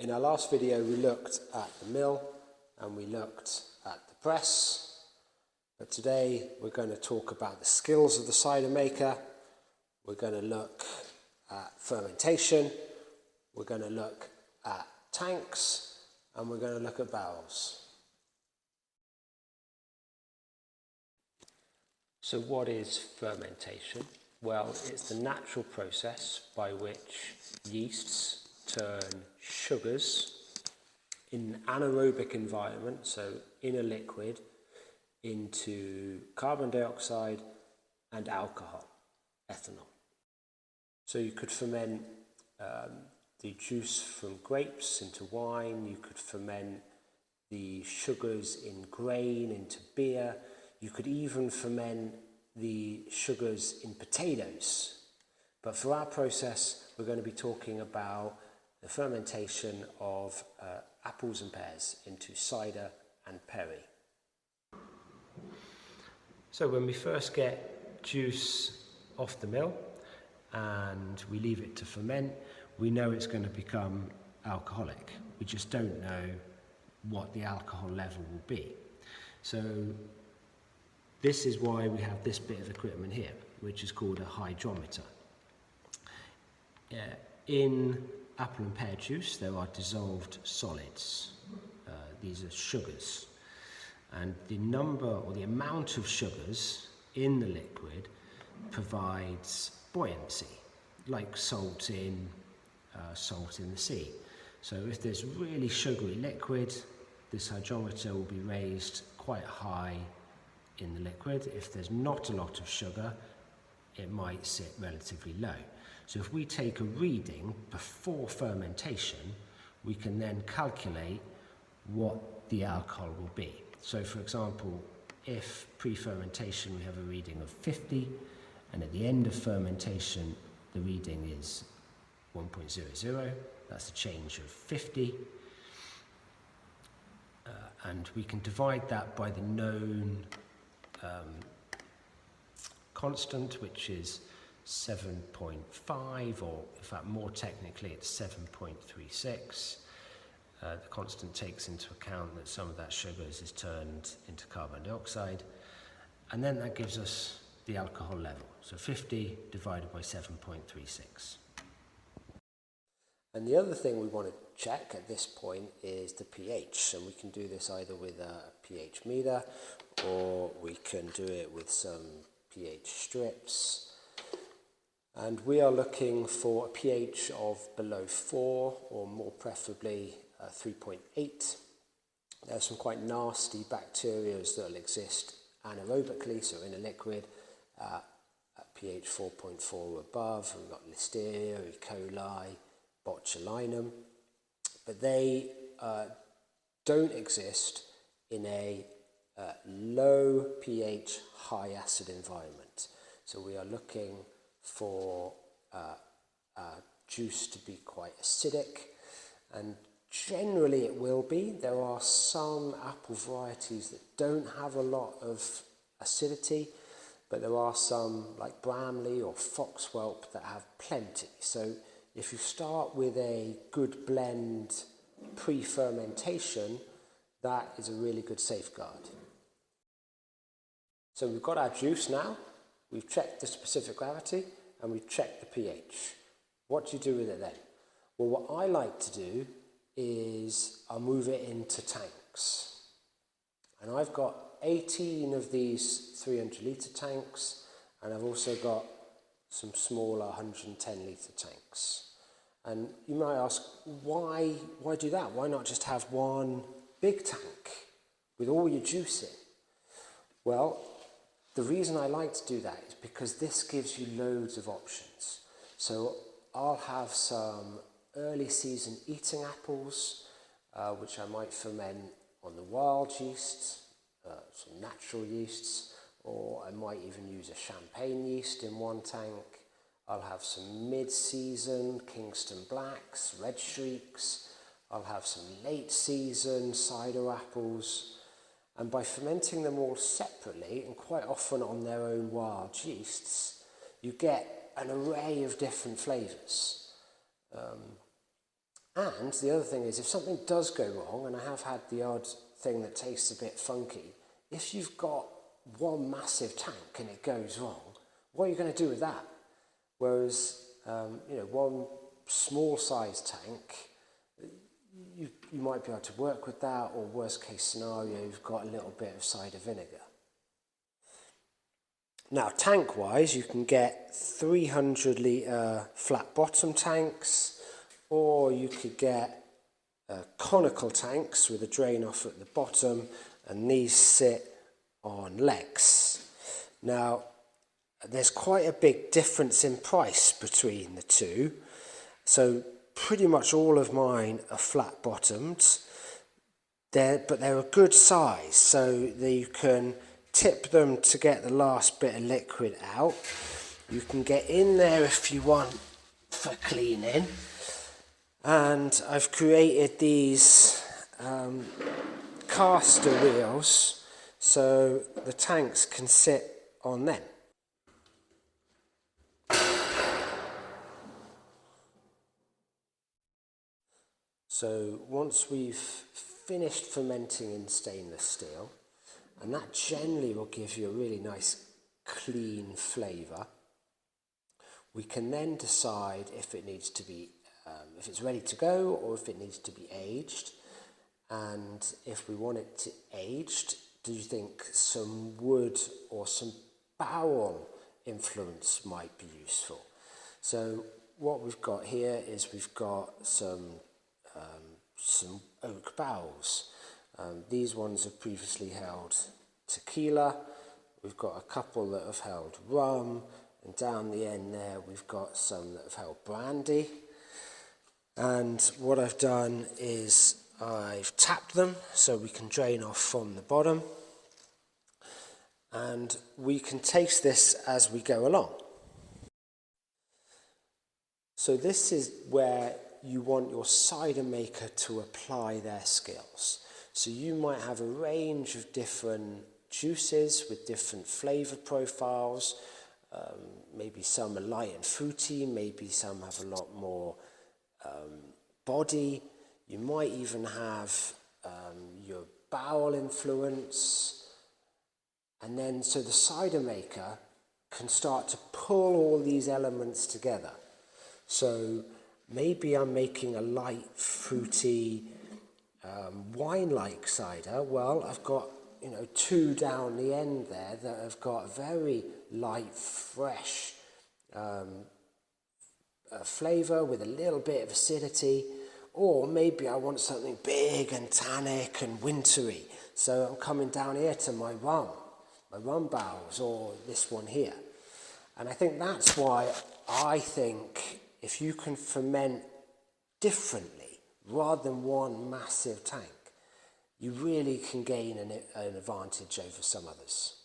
In our last video we looked at the mill and we looked at the press, but today we're going to talk about the skills of the cider maker. We're going to look at fermentation, we're going to look at tanks, and we're going to look at barrels. So what is fermentation? Well, it's the natural process by which yeasts turn sugars in an anaerobic environment, so in a liquid, into carbon dioxide and alcohol, ethanol. So you could ferment the juice from grapes into wine, you could ferment the sugars in grain into beer, you could even ferment the sugars in potatoes. But for our process, we're going to be talking about the fermentation of apples and pears into cider and perry. So when we first get juice off the mill and we leave it to ferment, we know it's going to become alcoholic. We just don't know what the alcohol level will be. So this is why we have this bit of equipment here, which is called a hydrometer. In apple and pear juice there are dissolved solids. These are sugars, and the number or the amount of sugars in the liquid provides buoyancy, like salt in the sea. So if there's really sugary liquid, this hydrometer will be raised quite high in the liquid. If there's not a lot of sugar, it might sit relatively low. So if we take a reading before fermentation, we can then calculate what the alcohol will be. So for example, if pre-fermentation we have a reading of 50, and at the end of fermentation the reading is 1.00, that's a change of 50, and we can divide that by the known constant, which is 7.5, or in fact more technically it's 7.36. The constant takes into account that some of that sugars is turned into carbon dioxide, and then that gives us the alcohol level. So 50 divided by 7.36. And the other thing we want to check at this point is the pH, and we can do this either with a pH meter or we can do it with some pH strips. And we are looking for a pH of below 4, or more preferably 3.8. There are some quite nasty bacteria that will exist anaerobically, so in a liquid at pH 4.4 or above. We've got Listeria, E. coli, botulinum, but they don't exist in a low pH, high acid environment. So we are looking for juice to be quite acidic, and generally it will be. There are some apple varieties that don't have a lot of acidity, but there are some like Bramley or Foxwhelp that have plenty. So if you start with a good blend pre-fermentation, that is a really good safeguard. So we've got our juice now, we've checked the specific gravity, and we've checked the pH. What do you do with it then? Well, what I like to do is I'll move it into tanks. And I've got 18 of these 300 litre tanks, and I've also got some smaller 110 litre tanks. And you might ask, why do that? Why not just have one big tank with all your juice in? Well, the reason I like to do that is because this gives you loads of options. So I'll have some early season eating apples, which I might ferment on the wild yeast, some natural yeasts, or I might even use a champagne yeast in one tank. I'll have some mid-season Kingston Blacks, Red Streaks. I'll have some late season cider apples. And by fermenting them all separately, and quite often on their own wild yeasts, you get an array of different flavours. And the other thing is, if something does go wrong, and I have had the odd thing that tastes a bit funky, if you've got one massive tank and it goes wrong, what are you going to do with that? Whereas, one small size tank, you might be able to work with that, or worst case scenario, you've got a little bit of cider vinegar. Now, tank-wise, you can get 300 litre flat bottom tanks, or you could get conical tanks with a drain off at the bottom, and these sit on legs. Now, there's quite a big difference in price between the two. So pretty much all of mine are flat bottomed, but they're a good size, so that you can tip them to get the last bit of liquid out. You can get in there if you want for cleaning. And I've created these caster wheels so the tanks can sit on them. So once we've finished fermenting in stainless steel, and that generally will give you a really nice clean flavour, we can then decide if it needs to be, if it's ready to go or if it needs to be aged. And if we want it to aged, do you think some wood or some barrel influence might be useful? So what we've got here is we've got some oak barrels. These ones have previously held tequila. We've got a couple that have held rum, and down the end there we've got some that have held brandy. And what I've done is I've tapped them so we can drain off from the bottom, and we can taste this as we go along. So this is where you want your cider maker to apply their skills. So you might have a range of different juices with different flavour profiles. Maybe some are light and fruity, maybe some have a lot more body. You might even have your barrel influence. And then so the cider maker can start to pull all these elements together. So maybe I'm making a light, fruity, wine-like cider. Well, I've got, two down the end there that have got a very light, fresh flavour with a little bit of acidity. Or maybe I want something big and tannic and wintry. So I'm coming down here to my rum barrels, or this one here. And I think that's why I think if you can ferment differently rather than one massive tank, you really can gain an advantage over some others.